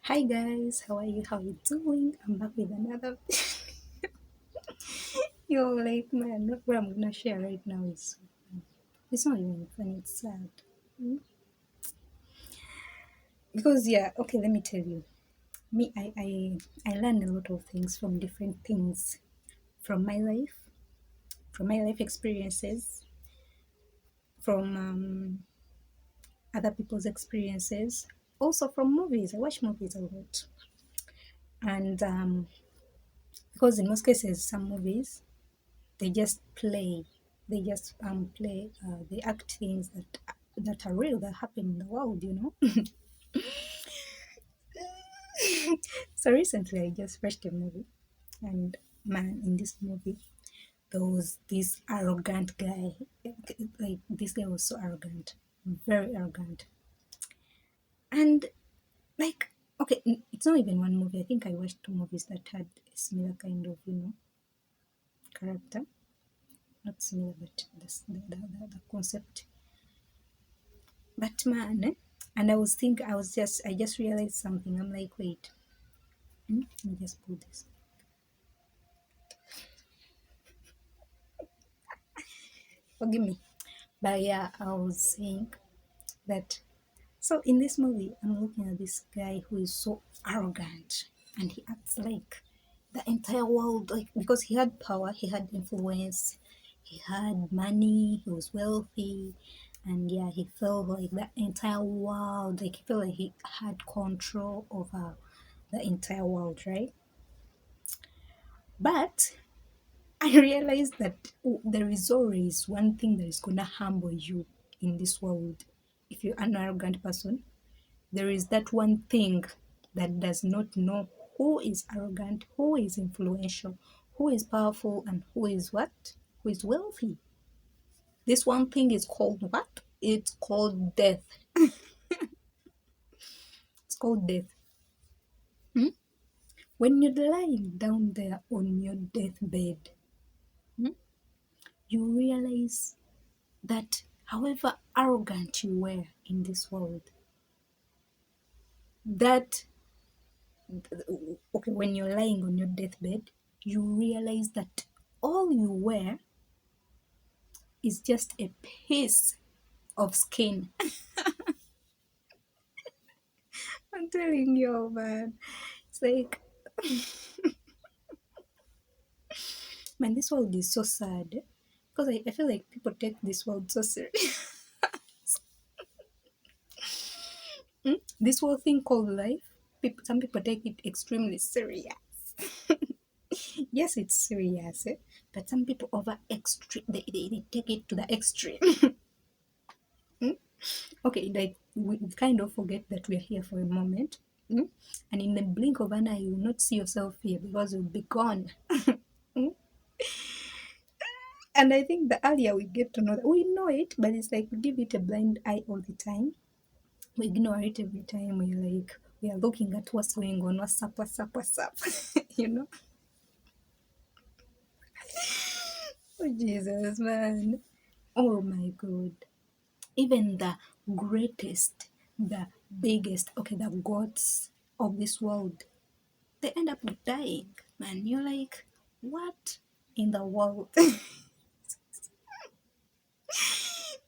Hi guys, how are you? How you doing? I'm back with another. Yo, like man, what I'm gonna share right now is it's not even funny. It's sad. Mm. Because yeah, okay. Let me tell you. Me, I learned a lot of things from different things from my life, from my life experiences, from other people's experiences, also from movies. I watch movies a lot, and because in most cases, some movies they just play they act things that are real, that happen in the world, So recently I just watched a movie, and man, in this movie there was this arrogant guy. Like, this guy was so arrogant, very arrogant. And like, okay, it's not even one movie. I think I watched two movies that had a similar kind of character. Not similar, but the concept. But man, and I just realized something. I'm like, wait, let me just put this. Forgive me. But yeah, I was saying that. So in this movie, I'm looking at this guy who is so arrogant, and he acts like the entire world, like, because he had power, he had influence, he had money, he was wealthy, and yeah, he felt like the entire world, like he felt like he had control over the entire world, right? But I realized that there is always one thing that is gonna humble you in this world. If you're an arrogant person, there is that one thing that does not know who is arrogant, who is influential, who is powerful, and who is what? Who is wealthy. This one thing is called what? It's called death. It's called death. Hmm? When you're lying down there on your deathbed, hmm, you realize that however arrogant you were in this world, that okay, when you're lying on your deathbed, you realize that all you were is just a piece of skin. I'm telling you, man. It's like, man, this world is so sad. Because I feel like people take this world so serious. This whole thing called life, some people take it extremely serious. Yes, it's serious, but some people over extreme, they take it to the extreme. Okay, like we kind of forget that we're here for a moment. And in the blink of an eye, you will not see yourself here because you'll be gone. And I think the earlier we get to know that, we know it, but it's like we give it a blind eye all the time. We ignore it every time. We are looking at what's going on, what's up, what's up, what's up. you know? Oh, Jesus, man. Oh my God. Even the greatest, the biggest, okay, the gods of this world, they end up dying, man. You're like, what in the world?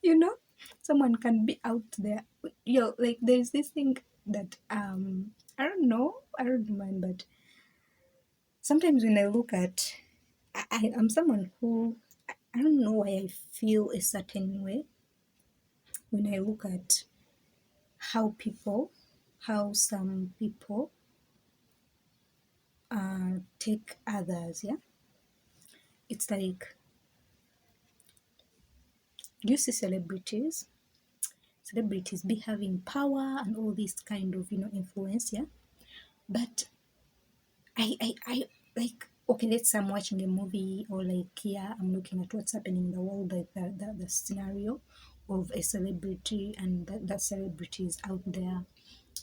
you know? Someone can be out there. Like, there's this thing that I don't mind, but sometimes when I look at, I'm someone who, I don't know why I feel a certain way when I look at how some people take others, yeah? It's like, do you see celebrities be having power and all this kind of influence, yeah? But I like, okay, let's say I'm watching a movie, or like, yeah, I'm looking at what's happening in the world, like the scenario of a celebrity, and that celebrity is out there,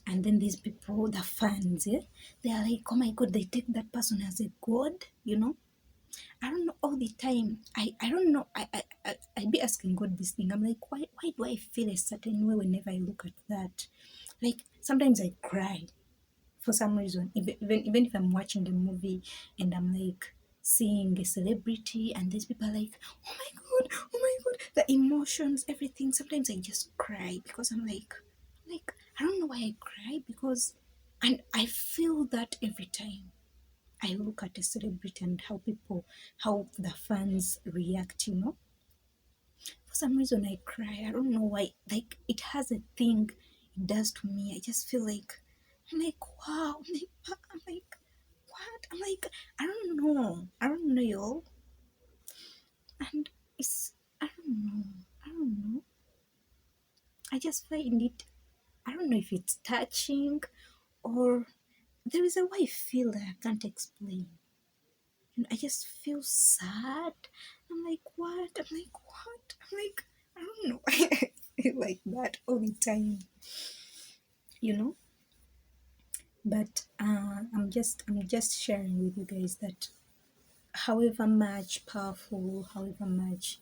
and then these people, the fans, yeah, they are like, oh my God, they take that person as a god. I don't know, all the time. I don't know. I be asking God this thing. I'm like, why do I feel a certain way whenever I look at that? Like, sometimes I cry. for some reason. Even if I'm watching the movie and I'm like seeing a celebrity and these people are like, oh my god, oh my god, the emotions, everything. Sometimes I just cry because I'm like I don't know why I cry because, and I feel that every time I look at a celebrity and how the fans react, For some reason, I cry. I don't know why. Like, it has a thing it does to me. I just feel like, I'm like, wow. I'm like, what? I'm like, I don't know. I don't know, y'all. And it's, I don't know. I don't know. I just find it, I don't know if it's touching or there is a way I feel that I can't explain. I just feel sad. I'm like, what? I'm like, what? I'm like, I don't know. I feel like that all the time, you know. But I'm just sharing with you guys that however much powerful, however much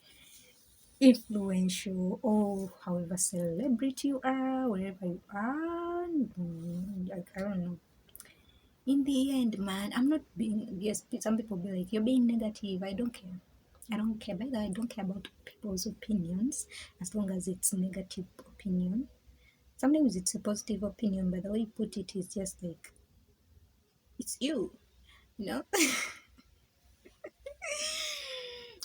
influential, or however celebrity you are, wherever you are, like I don't know. In the end, man, I'm not being, yes, some people be like, you're being negative. I don't care. I don't care. By the way, I don't care about people's opinions as long as it's negative opinion. Sometimes it's a positive opinion, but the way you put it is just like, it's you, you know?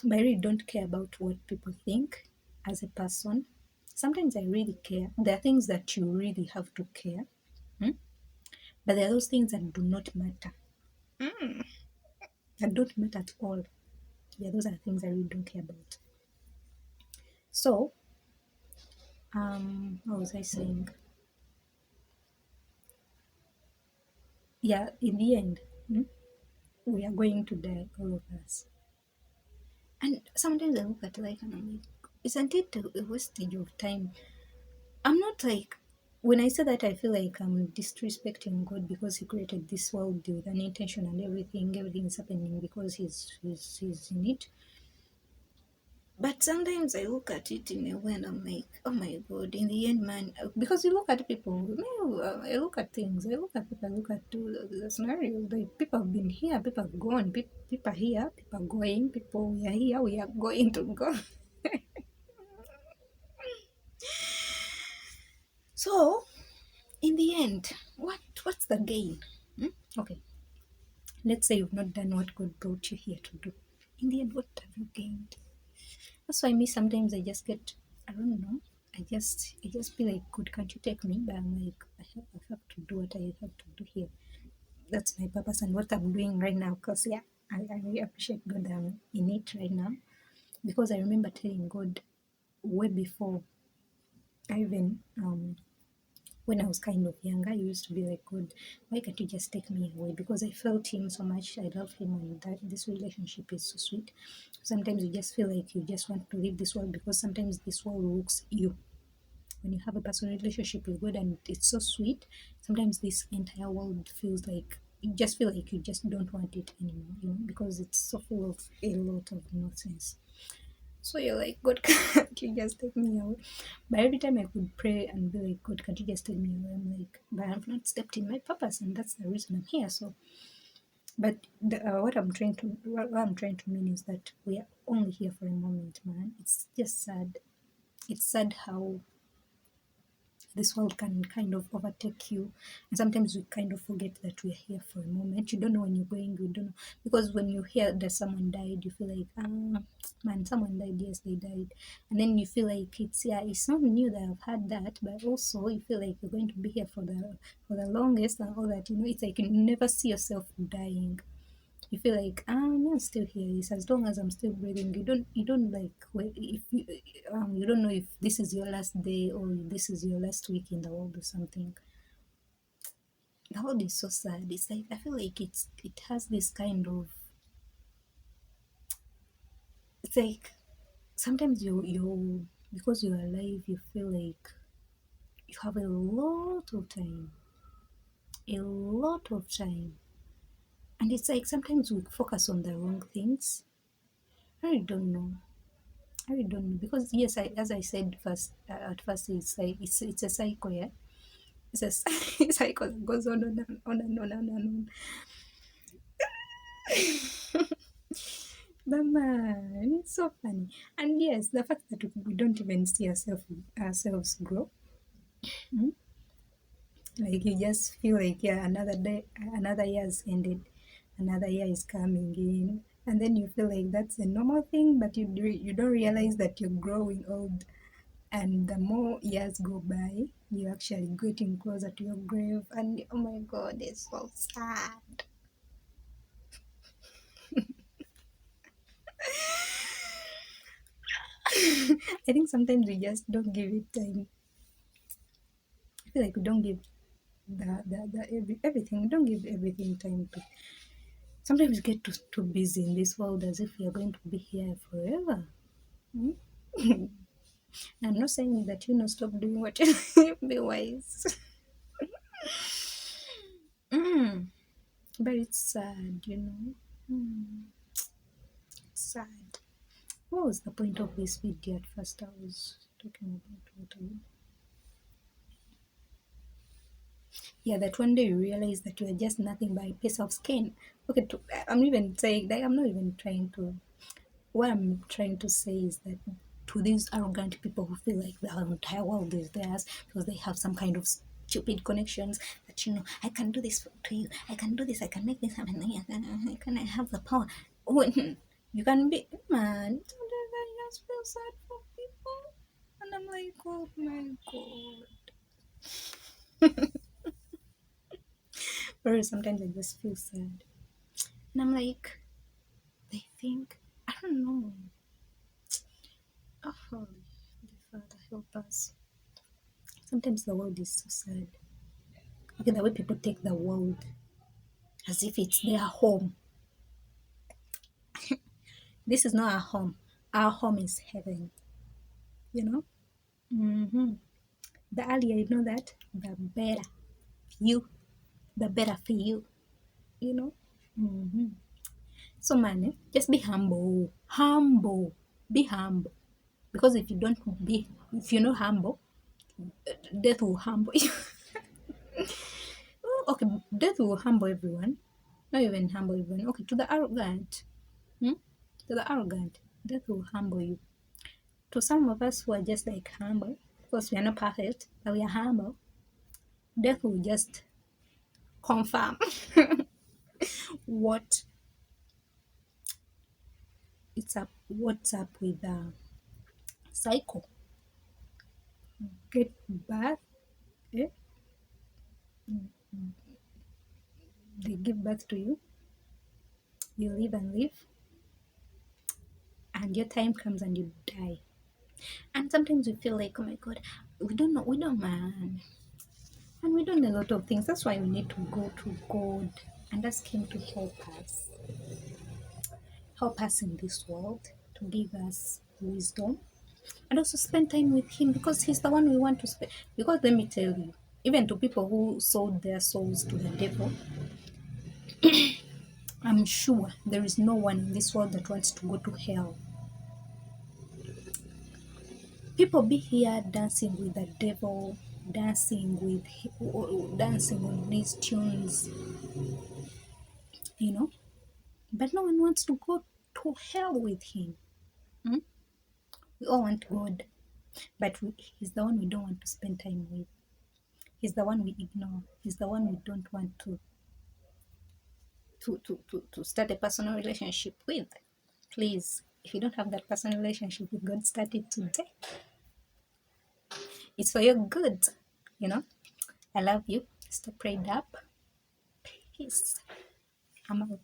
But I really don't care about what people think as a person. Sometimes I really care. There are things that you really have to care, hmm? But there are those things that do not matter, that don't matter at all. Yeah, those are things I really don't care about. So, what was I saying? Yeah, in the end, we are going to die, all of us. And sometimes I look at life and I'm like, isn't it a wastage of time? I'm not like, when I say that, I feel like I'm disrespecting God because He created this world with an intention and everything. Everything is happening because He's in it. But sometimes I look at it in a way and I'm like, oh my God, in the end, man, because you look at people, I look at things, I look at people, I look at the scenarios. Like, people have been here, people have gone, people are here, people are going, people, we are here, we are going to go. So, in the end, what's the gain? Okay, let's say you've not done what God brought you here to do. In the end, what have you gained? That's why me sometimes I just get, I don't know, I just feel like, God, can't you take me? But I'm like, I have to do what I have to do here. That's my purpose and what I'm doing right now. Because yeah, I really appreciate God that I'm in it right now. Because I remember telling God way before I even when I was kind of younger, I used to be like, God, why can't you just take me away? Because I felt Him so much. I love Him, and that this relationship is so sweet. Sometimes you just feel like you just want to leave this world because sometimes this world looks you. When you have a personal relationship with God and it's so sweet, sometimes this entire world feels like you just feel like you just don't want it anymore, because it's so full of a lot of nonsense. So you're like, God, can't you just take me away? But every time I could pray and be like, God, can't you just take me away? I'm like, but I've not stepped in my purpose, and that's the reason I'm here. So, but what I'm trying to mean is that we are only here for a moment, man. It's just sad. It's sad how this world can kind of overtake you, and sometimes we kind of forget that we're here for a moment. You don't know when you're going, you don't know, because when you hear that someone died, you feel like, man, someone died, yes, they died. And then you feel like, it's not new that I've had that, but also you feel like you're going to be here for the longest and all that. It's like you never see yourself dying. You feel like, I'm still here. It's as long as I'm still breathing. You don't like, well, if you don't know if this is your last day or this is your last week in the world or something. The world is so sad. It's like, I feel like it has this kind of, it's like sometimes you because you're alive, you feel like you have a lot of time, a lot of time, and it's like sometimes we focus on the wrong things. I really don't know. I don't know because, yes, as I said first, at first, it's like it's a cycle, yeah. It's a cycle that goes on and on and on and on. But man, it's so funny. And yes, the fact that we don't even see ourselves grow. Mm? Like you just feel like, yeah, another day, another year has ended, another year is coming in, and then you feel like that's a normal thing, but you don't realize that you're growing old. And the more years go by, you're actually getting closer to your grave, and oh my god, it's so sad. I think sometimes we just don't give it time. I feel like we don't give everything. We don't give everything time to. Sometimes we get too busy in this world as if we are going to be here forever. Mm? I'm not saying that stop doing what you be wise. Mm. But it's sad. Mm. It's sad. What was the point of this video at first? I was talking about what I. Yeah, that one day you realize that you are just nothing but a piece of skin. Okay, I'm even saying that I'm not even trying to. What I'm trying to say is that to these arrogant people who feel like the entire world is theirs because they have some kind of stupid connections that I can do this to you, I can do this, I can make this happen, I have the power. When you can be man, sometimes I just feel sad for people, and I'm like, oh my god. Or sometimes I just feel sad, and I'm like, they think I don't know. Oh, Holy Father, help us. Sometimes the world is so sad. Okay, the way people take the world as if it's their home. This is not our home. Our home is heaven. You know? hmm The earlier you know that, the better you, the better for you. You know? hmm So, man, just be humble. Humble. Be humble. Because if you're not humble, death will humble you. Oh, okay, death will humble everyone. Not even humble everyone. Okay, to the arrogant. Hmm? To the arrogant, death will humble you. To some of us who are just like humble, because we are not perfect, but we are humble, death will just confirm what what's up with the cycle. Get birth, eh? They give birth to you, you live and live, and your time comes and you die. And sometimes we feel like, oh my god, we don't man. And we don't know a lot of things. That's why we need to go to God and ask Him to help us in this world, to give us wisdom, and also spend time with Him because He's the one we want to spend. Because let me tell you, even to people who sold their souls to the devil, I'm sure there is no one in this world that wants to go to hell. People be here dancing with the devil, dancing on these tunes, you know, but no one wants to go to hell with Him. Hmm? We all want God, but He's the one we don't want to spend time with. He's the one we ignore. He's the one we don't want to start a personal relationship with. Please, if you don't have that personal relationship with God, start it today. It's for your good, you know. I love you. Stay prayed up. Peace. I'm out.